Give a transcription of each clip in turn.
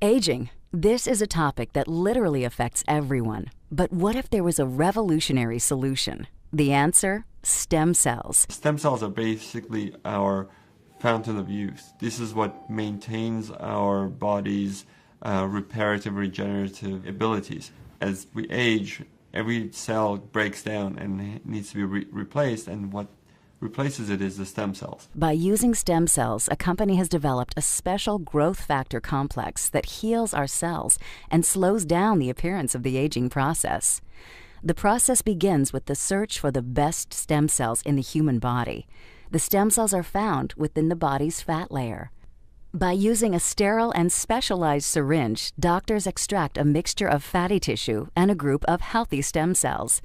Aging. This is a topic that literally affects everyone. But what if there was a revolutionary solution? The answer? Stem cells. Stem cells are basically our fountain of youth. This is what maintains our body's reparative, regenerative abilities. As we age, every cell breaks down and needs to be replaced, and what replaces it is the stem cells. By using stem cells, a company has developed a special growth factor complex that heals our cells and slows down the appearance of the aging process. The process begins with the search for the best stem cells in the human body. The stem cells are found within the body's fat layer. By using a sterile and specialized syringe, doctors extract a mixture of fatty tissue and a group of healthy stem cells.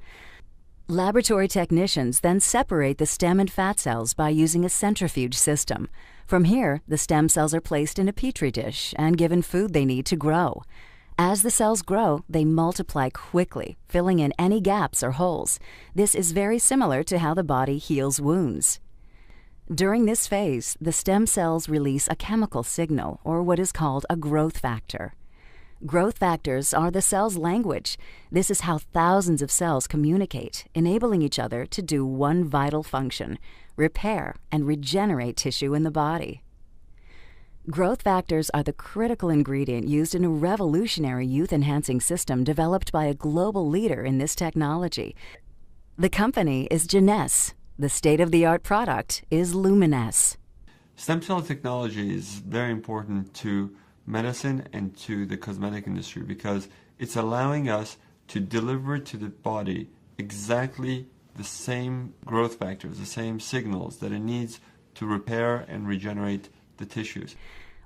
Laboratory technicians then separate the stem and fat cells by using a centrifuge system. From here, the stem cells are placed in a petri dish and given food they need to grow. As the cells grow, they multiply quickly, filling in any gaps or holes. This is very similar to how the body heals wounds. During this phase, the stem cells release a chemical signal, or what is called a growth factor. Growth factors are the cell's language. This is how thousands of cells communicate, enabling each other to do one vital function: repair and regenerate tissue in the body. Growth factors are the critical ingredient used in a revolutionary youth-enhancing system developed by a global leader in this technology. The company is LUMINESCE. The state-of-the-art product is LUMINESCE. Stem cell technology is very important to medicine and to the cosmetic industry because it's allowing us to deliver to the body exactly the same growth factors, the same signals that it needs to repair and regenerate the tissues.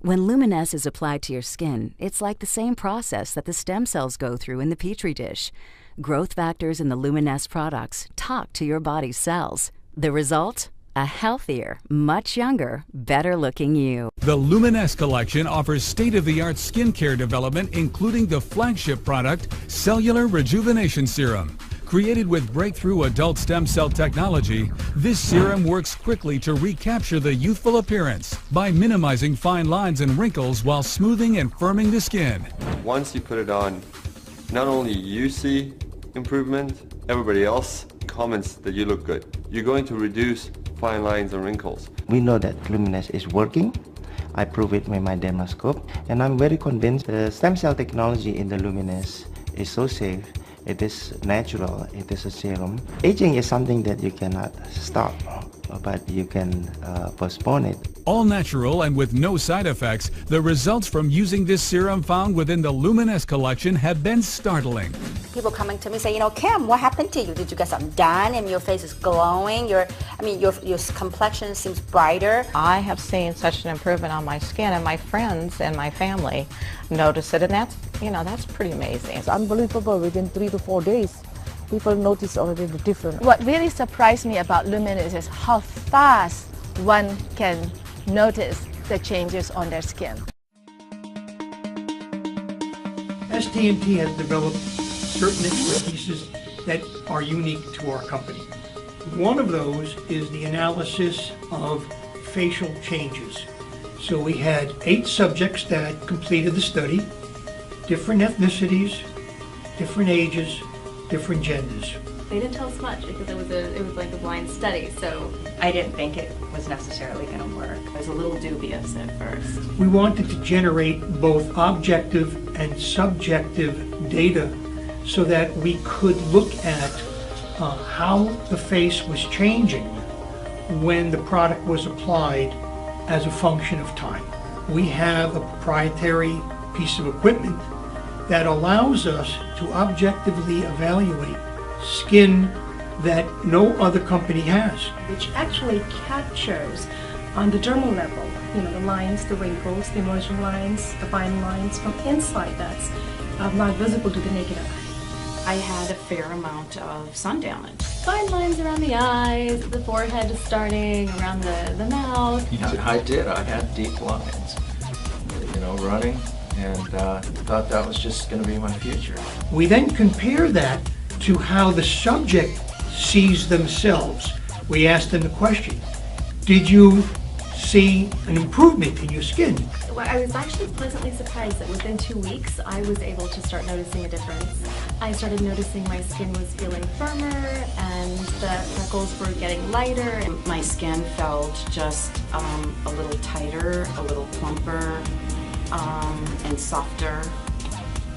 When LUMINESCE is applied to your skin, it's like the same process that the stem cells go through in the petri dish. Growth factors in the LUMINESCE products talk to your body's cells. The result? A healthier, much younger, better-looking you. The LUMINESCE collection offers state-of-the-art skincare development, including the flagship product, Cellular Rejuvenation Serum. Created with breakthrough adult stem cell technology, this serum works quickly to recapture the youthful appearance by minimizing fine lines and wrinkles while smoothing and firming the skin. Once you put it on, not only you see improvement, everybody else comments that you look good. You're going to reduce fine lines and wrinkles. We know that LUMINESCE is working. I prove it with my dermoscope, and I'm very convinced the stem cell technology in the LUMINESCE is so safe. It is natural. It is a serum. Aging is something that you cannot stop, but you can postpone it. All natural and with no side effects, the results from using this serum found within the LUMINESCE collection have been startling. People coming to me say, Kim, what happened to you? Did you get something done? And your face is glowing. Your complexion seems brighter. I have seen such an improvement on my skin, and my friends and my family notice it, and that's pretty amazing. It's unbelievable. Within 3 to 4 days, people notice already the difference. What really surprised me about LUMINESCE is how fast one can notice the changes on their skin. STMT has developed certain expertises that are unique to our company. One of those is the analysis of facial changes. So we had 8 subjects that completed the study, different ethnicities, different ages, different genders. They didn't tell us much because it was like a blind study, so I didn't think it was necessarily going to work. I was a little dubious at first. We wanted to generate both objective and subjective data so that we could look at how the face was changing when the product was applied as a function of time. We have a proprietary piece of equipment that allows us to objectively evaluate skin that no other company has. Which actually captures on the dermal level, the lines, the wrinkles, the emerging lines, the fine lines from inside that's not visible to the naked eye. I had a fair amount of sun damage. Fine lines around the eyes, the forehead starting, around the mouth. I did. I had deep lines, running, and thought that was just going to be my future. We then compare that to how the subject sees themselves. We asked them the question, did you see an improvement in your skin. Well, I was actually pleasantly surprised that within 2 weeks I was able to start noticing a difference. I started noticing my skin was feeling firmer and the freckles were getting lighter. My skin felt just a little tighter, a little plumper, and softer.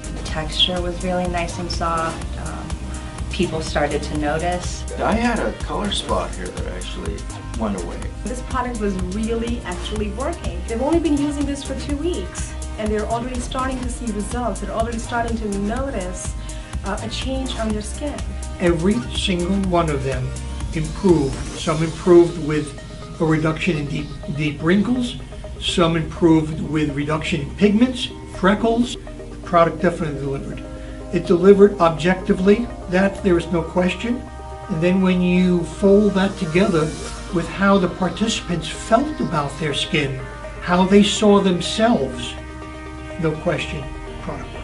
The texture was really nice and soft. People started to notice. I had a color spot here that actually went away. This product was really actually working. They've only been using this for 2 weeks and they're already starting to see results. They're already starting to notice a change on their skin. Every single one of them improved. Some improved with a reduction in deep wrinkles. Some improved with reduction in pigments, freckles. The product definitely delivered. It delivered objectively, that there is no question. And then when you fold that together with how the participants felt about their skin, how they saw themselves, no question, the product works.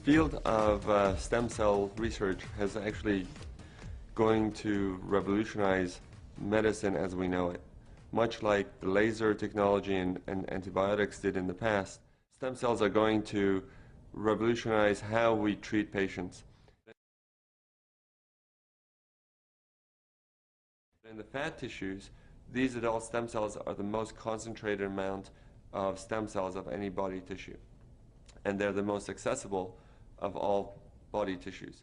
Field of stem cell research has actually going to revolutionize medicine as we know it. Much like the laser technology and antibiotics did in the past, stem cells are going to revolutionize how we treat patients. In the fat tissues, these adult stem cells are the most concentrated amount of stem cells of any body tissue, and they're the most accessible of all body tissues.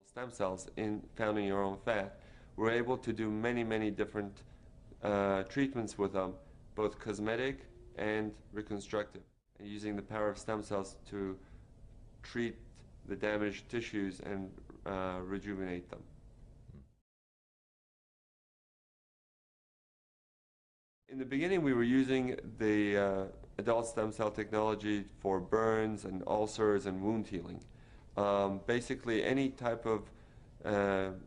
Stem cells found in your own fat, we're able to do many different treatments with them, both cosmetic and reconstructive, and using the power of stem cells to treat the damaged tissues and rejuvenate them. In the beginning, we were using the adult stem cell technology for burns and ulcers and wound healing. Basically, any type of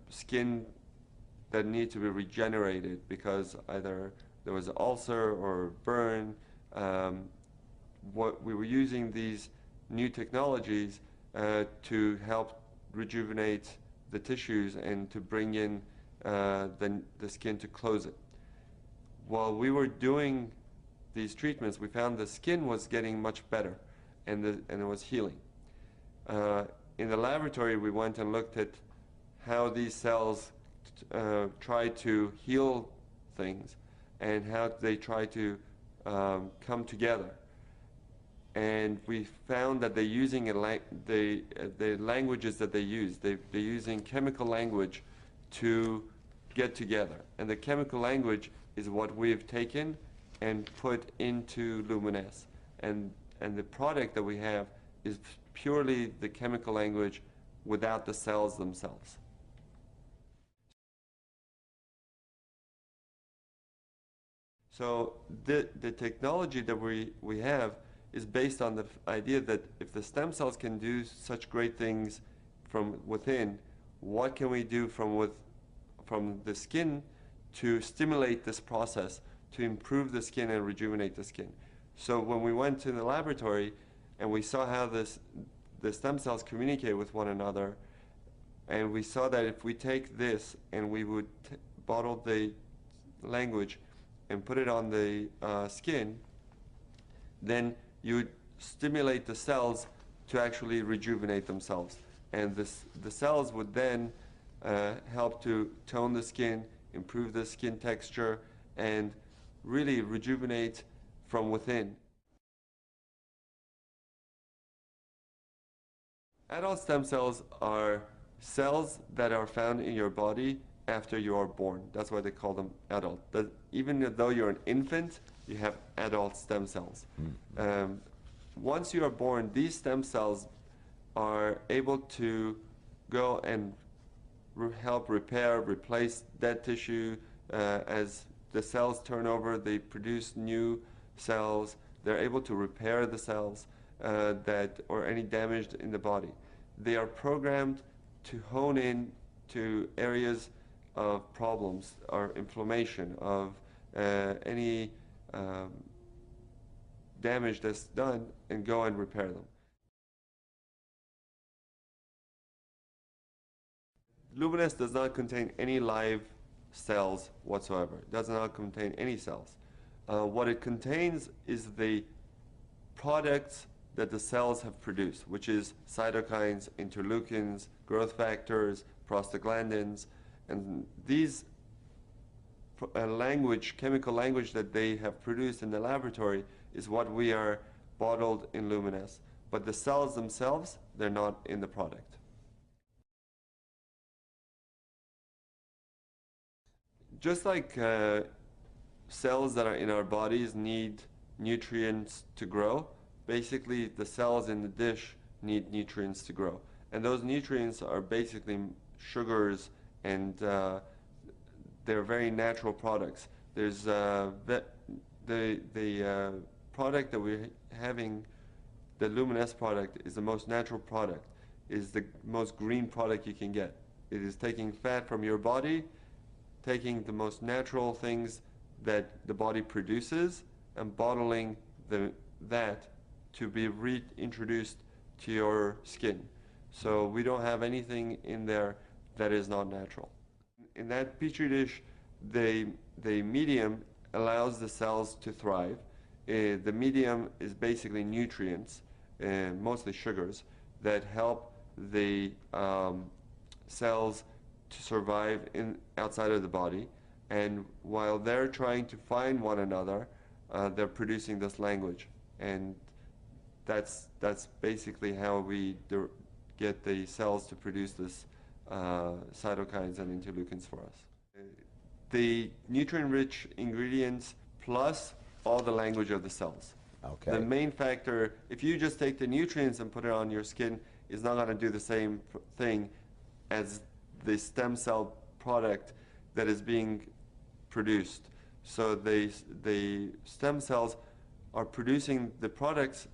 skin that needs to be regenerated because either there was an ulcer or burn. What we were using these new technologies to help rejuvenate the tissues and to bring in the skin to close it. While we were doing these treatments, we found the skin was getting much better and it was healing. In the laboratory, we went and looked at how these cells try to heal things and how they try to come together. And we found that they're using the languages that they use. They're using chemical language to get together. And the chemical language is what we've taken and put into LUMINESCE. And the product that we have is purely the chemical language without the cells themselves. So the technology that we have is based on the idea that if the stem cells can do such great things from within, what can we do from the skin to stimulate this process, to improve the skin and rejuvenate the skin. So when we went to the laboratory and we saw how the stem cells communicate with one another, and we saw that if we take this and we would bottle the language and put it on the skin, then you would stimulate the cells to actually rejuvenate themselves. And the cells would then help to tone the skin, improve the skin texture, and really rejuvenate from within. Adult stem cells are cells that are found in your body after you are born. That's why they call them adult. Even though you're an infant, you have adult stem cells. Once you are born, these stem cells are able to go and help repair, replace dead tissue. As the cells turn over, they produce new cells. They're able to repair the cells or any damage in the body. They are programmed to hone in to areas of problems or inflammation, of any damage that's done, and go and repair them. LUMINESCE does not contain any live cells whatsoever. It does not contain any cells. What it contains is the products that the cells have produced, which is cytokines, interleukins, growth factors, prostaglandins, and these chemical language that they have produced in the laboratory is what we are bottled in LUMINESCE. But the cells themselves, they're not in the product. Just like cells that are in our bodies need nutrients to grow, basically the cells in the dish need nutrients to grow. And those nutrients are basically sugars, and they're very natural products. There's the product that we're having, the LUMINESCE product, is the most natural product, is the most green product you can get. It is taking fat from your body, taking the most natural things that the body produces, and bottling that to be reintroduced to your skin. So we don't have anything in there that is not natural. In that petri dish, the medium allows the cells to thrive. The medium is basically nutrients, mostly sugars, that help the cells to survive outside of the body. And while they're trying to find one another, they're producing this language. And that's basically how we get the cells to produce this cytokines and interleukins for us. The nutrient-rich ingredients plus all the language of the cells. Okay. The main factor, if you just take the nutrients and put it on your skin, is not going to do the same thing as the stem cell product that is being produced. So the stem cells are producing the products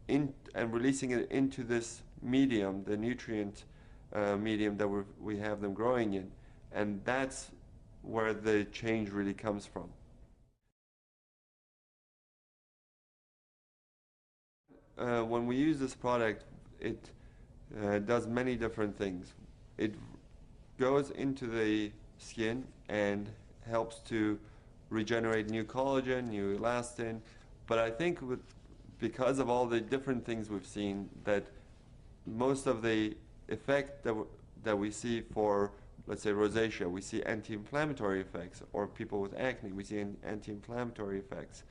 and releasing it into this medium, the nutrient medium that we have them growing in, and that's where the change really comes from. When we use this product, it does many different things. It goes into the skin and helps to regenerate new collagen, new elastin, but I think because of all the different things we've seen, that most of the effect that we see for, let's say, rosacea, we see anti-inflammatory effects, or people with acne, we see anti-inflammatory effects,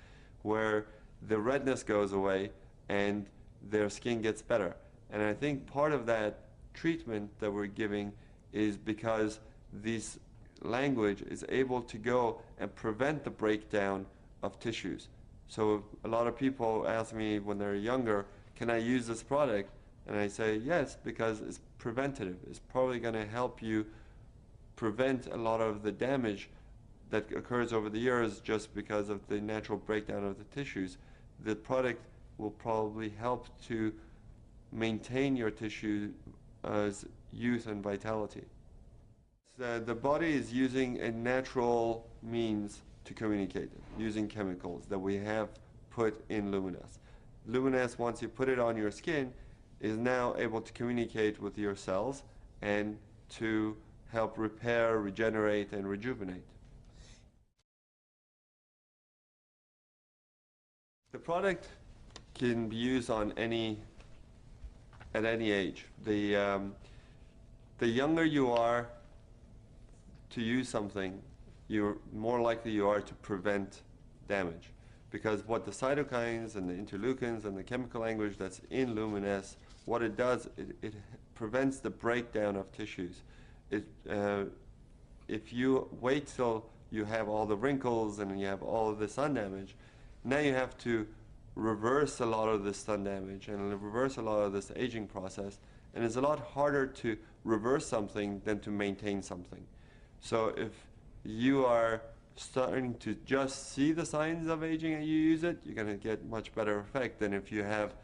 where the redness goes away and their skin gets better. And I think part of that treatment that we're giving is because this language is able to go and prevent the breakdown of tissues. So a lot of people ask me when they're younger, can I use this product? And I say yes, because it's preventative. It's probably going to help you prevent a lot of the damage that occurs over the years just because of the natural breakdown of the tissues. The product will probably help to maintain your tissue's youth and vitality. The body is using a natural means to communicate, using chemicals that we have put in LUMINESCE. LUMINESCE, once you put it on your skin, is now able to communicate with your cells and to help repair, regenerate, and rejuvenate. The product can be used at any age. The younger you are to use something, you're more likely you are to prevent damage. Because what the cytokines and the interleukins and the chemical language that's in LUMINESCE, what it does, it prevents the breakdown of tissues. If you wait till you have all the wrinkles and you have all of the sun damage, now you have to reverse a lot of this sun damage and reverse a lot of this aging process, and it's a lot harder to reverse something than to maintain something. So if you are starting to just see the signs of aging and you use it, you're going to get much better effect than if you have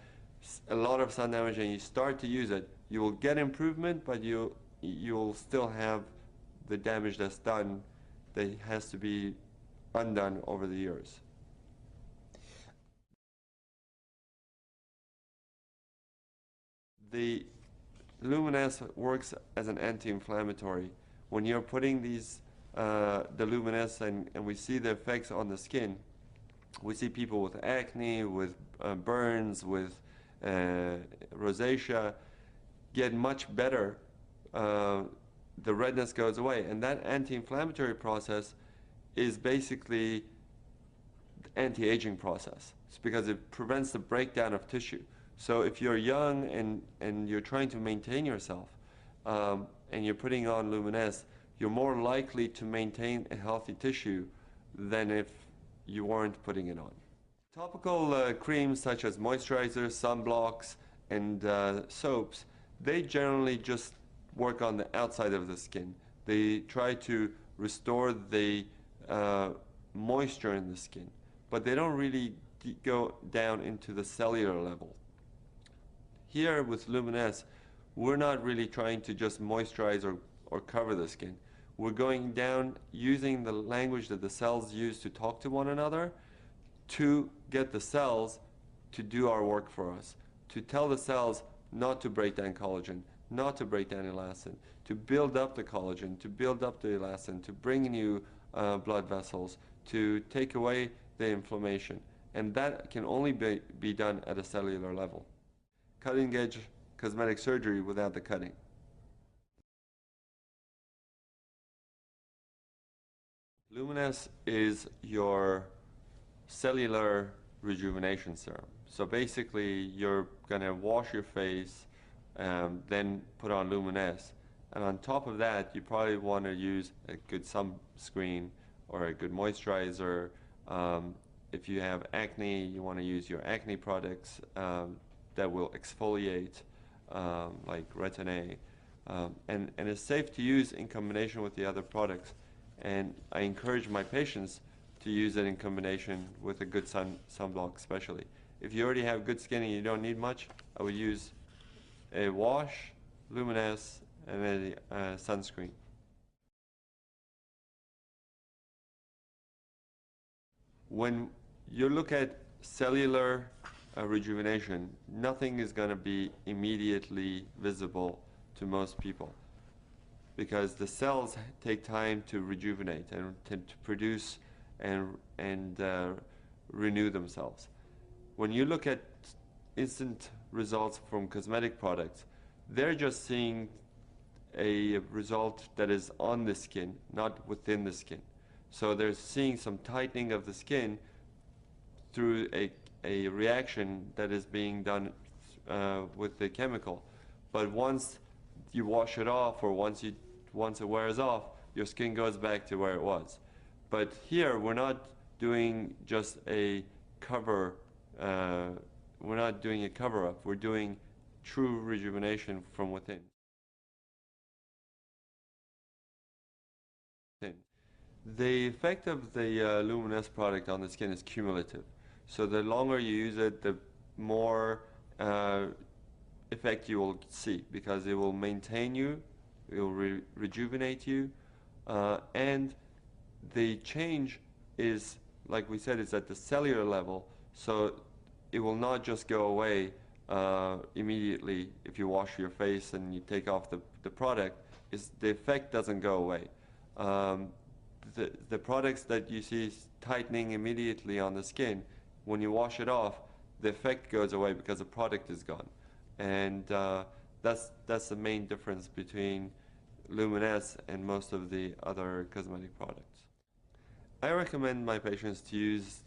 a lot of sun damage and you start to use it. You will get improvement, but you'll still have the damage that's done that has to be undone over the years. The LUMINESCE works as an anti-inflammatory. When you're putting these the LUMINESCE and we see the effects on the skin, we see people with acne, with burns, with rosacea get much better. The redness goes away, and that anti-inflammatory process is basically the anti-aging process. It's because it prevents the breakdown of tissue. So if you're young and you're trying to maintain yourself and you're putting on LUMINESCE, you're more likely to maintain a healthy tissue than if you weren't putting it on. Topical creams such as moisturizers, sunblocks, and soaps, they generally just work on the outside of the skin. They try to restore the moisture in the skin, but they don't really go down into the cellular level. Here with LUMINESCE, we're not really trying to just moisturize or cover the skin. We're going down using the language that the cells use to talk to one another to get the cells to do our work for us, to tell the cells not to break down collagen, not to break down elastin, to build up the collagen, to build up the elastin, to bring new blood vessels, to take away the inflammation. And that can only be done at a cellular level. Cutting-edge cosmetic surgery without the cutting. LUMINESCE is your cellular rejuvenation serum. So basically, you're going to wash your face, then put on LUMINESCE. And on top of that, you probably want to use a good sunscreen or a good moisturizer. If you have acne, you want to use your acne products that will exfoliate, like Retin-A. And it's safe to use in combination with the other products. And I encourage my patients to use it in combination with a good sunblock especially. If you already have good skin and you don't need much, I would use a wash, LUMINESCE, and a sunscreen. When you look at cellular rejuvenation, nothing is going to be immediately visible to most people, because the cells take time to rejuvenate and to produce and renew themselves. When you look at instant results from cosmetic products, they're just seeing a result that is on the skin, not within the skin. So they're seeing some tightening of the skin through a reaction that is being done with the chemical. But once you wash it off, or once it wears off, your skin goes back to where it was. But here, we're not doing just a cover, we're not doing a cover-up, we're doing true rejuvenation from within. The effect of the LUMINESCE product on the skin is cumulative. So the longer you use it, the more effect you will see, because it will maintain you, it will rejuvenate you, and the change is, like we said, is at the cellular level, so it will not just go away immediately if you wash your face and you take off the product. The effect doesn't go away. The products that you see tightening immediately on the skin, when you wash it off, the effect goes away because the product is gone. And that's the main difference between LUMINESCE and most of the other cosmetic products. I recommend my patients to use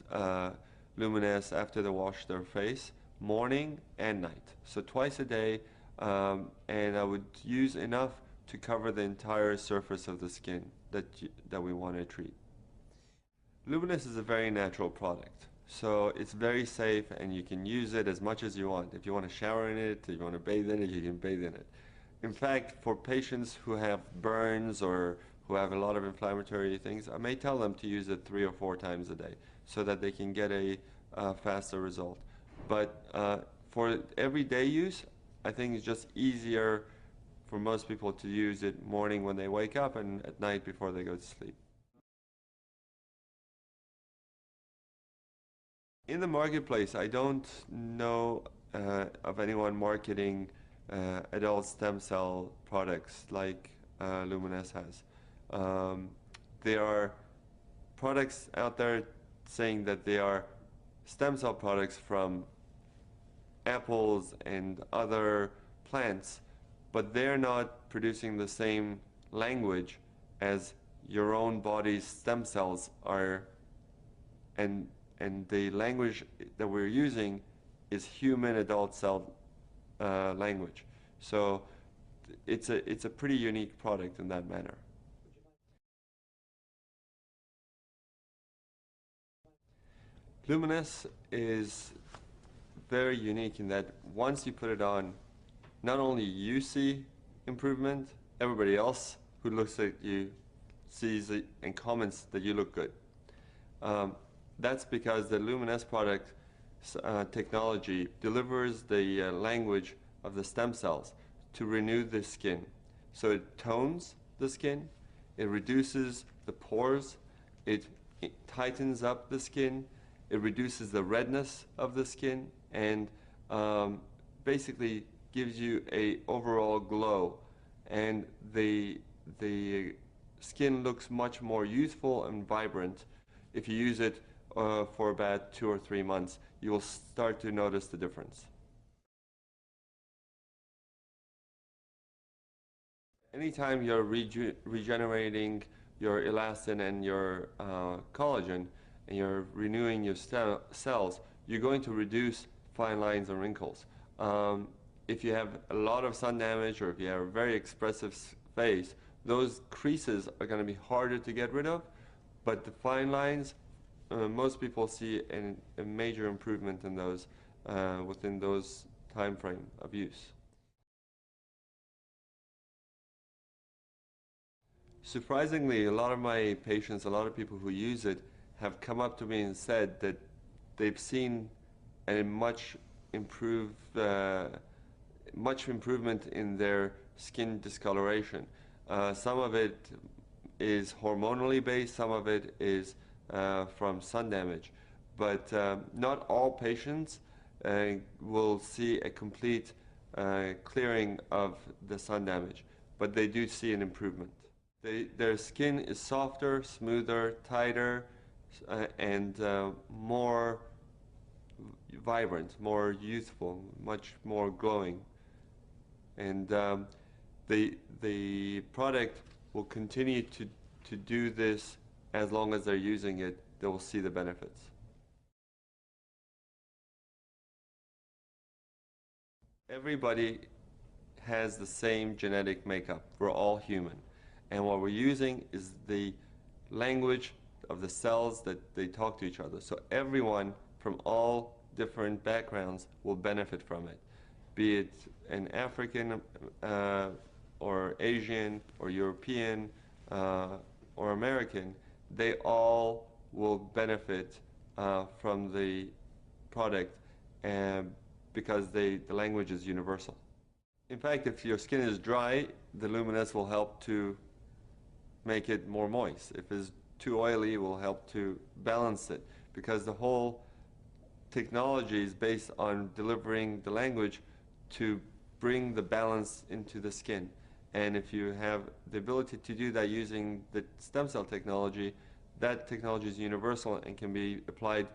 LUMINESCE after they wash their face, morning and night. So twice a day, and I would use enough to cover the entire surface of the skin that we want to treat. LUMINESCE is a very natural product. So it's very safe, and you can use it as much as you want. If you want to shower in it, if you want to bathe in it, you can bathe in it. In fact, for patients who have burns or who have a lot of inflammatory things, I may tell them to use it 3 or 4 times a day so that they can get a faster result. But for everyday use, I think it's just easier for most people to use it morning when they wake up and at night before they go to sleep. In the marketplace, I don't know of anyone marketing adult stem cell products like LUMINESCE has. There are products out there saying that they are stem cell products from apples and other plants, but they're not producing the same language as your own body's stem cells are, and the language that we're using is human adult cell language. So it's a pretty unique product in that manner. LUMINESCE is very unique in that once you put it on, not only you see improvement, everybody else who looks at you sees it and comments that you look good. That's because the LUMINESCE product technology delivers the language of the stem cells to renew the skin. So it tones the skin, it reduces the pores, it tightens up the skin, it reduces the redness of the skin, and basically gives you a overall glow. And the skin looks much more youthful and vibrant. If you use it for about 2 or 3 months, you will start to notice the difference. Anytime you're regenerating your elastin and your collagen, and you're renewing your cells, you're going to reduce fine lines and wrinkles. If you have a lot of sun damage, or if you have a very expressive face, those creases are going to be harder to get rid of, but the fine lines, most people see a major improvement in those within those time frame of use. Surprisingly, a lot of my patients, a lot of people who use it, have come up to me and said that they've seen a much improvement in their skin discoloration. Some of it is hormonally based, some of it is from sun damage, but not all patients will see a complete clearing of the sun damage, but they do see an improvement. Their skin is softer, smoother, tighter, and more vibrant, more youthful, much more glowing. And the product will continue to do this as long as they're using it. They will see the benefits. Everybody has the same genetic makeup. We're all human. And what we're using is the language of the cells that they talk to each other. So everyone from all different backgrounds will benefit from it, be it an African or Asian or European or American. They all will benefit from the product because the language is universal. In fact, if your skin is dry, the LUMINESCE will help to make it more moist. If it's too oily, it will help to balance it, because the whole technology is based on delivering the language to bring the balance into the skin. And if you have the ability to do that using the stem cell technology, that technology is universal and can be applied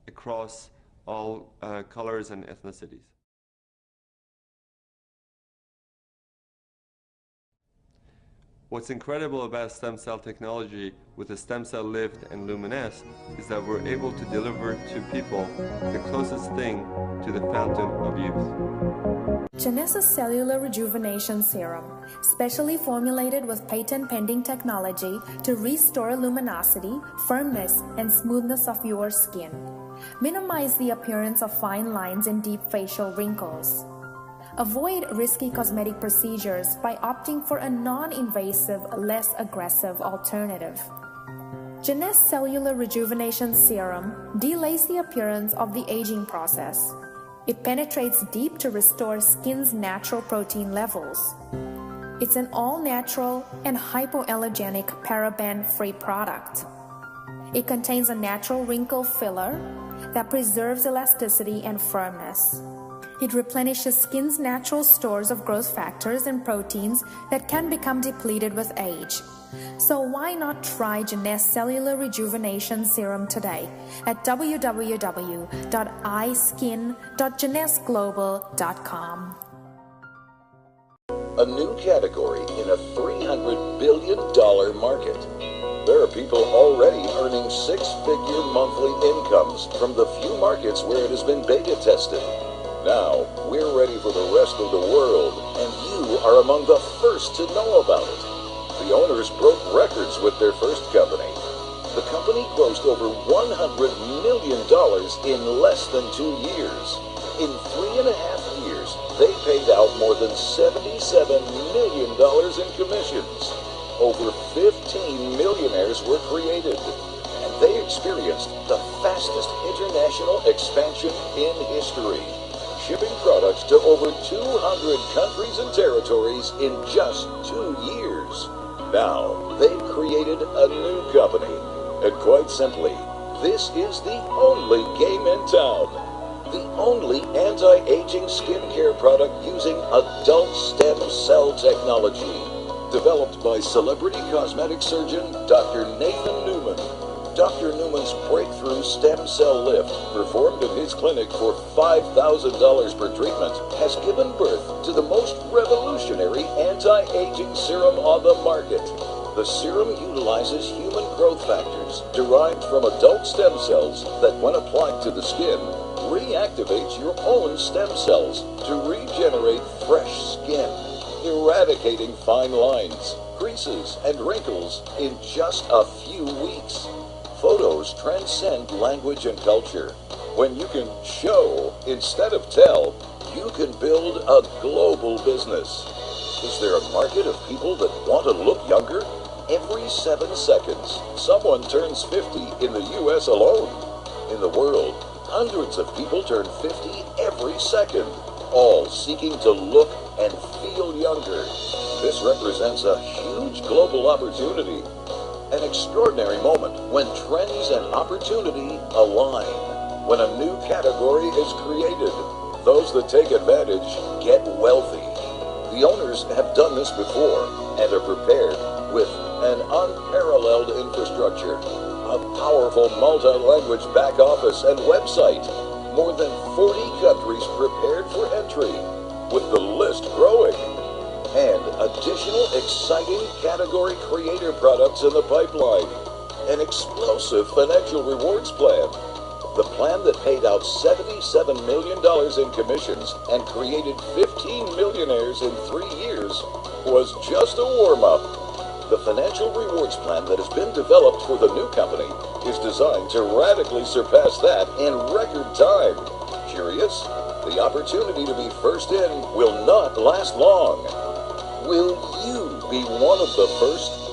across all colors and ethnicities. What's incredible about stem cell technology with the stem cell lift and LUMINESCE is that we're able to deliver to people the closest thing to the fountain of youth. Genesis Cellular Rejuvenation Serum, specially formulated with patent-pending technology to restore luminosity, firmness, and smoothness of your skin. Minimize the appearance of fine lines and deep facial wrinkles. Avoid risky cosmetic procedures by opting for a non-invasive, less aggressive alternative. Jeunesse Cellular Rejuvenation Serum delays the appearance of the aging process. It penetrates deep to restore skin's natural protein levels. It's an all-natural and hypoallergenic paraben-free product. It contains a natural wrinkle filler that preserves elasticity and firmness. It replenishes skin's natural stores of growth factors and proteins that can become depleted with age. So why not try Jeunesse Cellular Rejuvenation Serum today at www.iskin.jeunessglobal.com. A new category in a $300 billion market. There are people already earning six-figure monthly incomes from the few markets where it has been beta tested. Now, we're ready for the rest of the world, and you are among the first to know about it. The owners broke records with their first company. The company grossed over $100 million in less than 2 years. In 3.5 years, they paid out more than $77 million in commissions. Over 15 millionaires were created, and they experienced the fastest international expansion in history, shipping products to over 200 countries and territories in just 2 years. Now, they've created a new company, and quite simply, this is the only game in town. The only anti-aging skincare product using adult stem cell technology. Developed by celebrity cosmetic surgeon Dr. Nathan Newman. Dr. Newman's breakthrough stem cell lift, performed in his clinic for $5,000 per treatment, has given birth to the most revolutionary anti-aging serum on the market. The serum utilizes human growth factors derived from adult stem cells that, when applied to the skin, reactivates your own stem cells to regenerate fresh skin, eradicating fine lines, creases, and wrinkles in just a few weeks. Photos transcend language and culture. When you can show instead of tell, you can build a global business. Is there a market of people that want to look younger? Every 7 seconds, someone turns 50 in the U.S. alone. In the world, hundreds of people turn 50 every second, all seeking to look and feel younger. This represents a huge global opportunity, an extraordinary moment when trends and opportunity align. When a new category is created, those that take advantage get wealthy. The owners have done this before and are prepared with an unparalleled infrastructure, a powerful multi-language back office and website, more than 40 countries prepared for entry, with the list growing, and additional exciting category creator products in the pipeline, an explosive financial rewards plan. The plan that paid out $77 million in commissions and created 15 millionaires in 3 years was just a warm-up. The financial rewards plan that has been developed for the new company is designed to radically surpass that in record time. Curious? The opportunity to be first in will not last long. Will you be one of the first?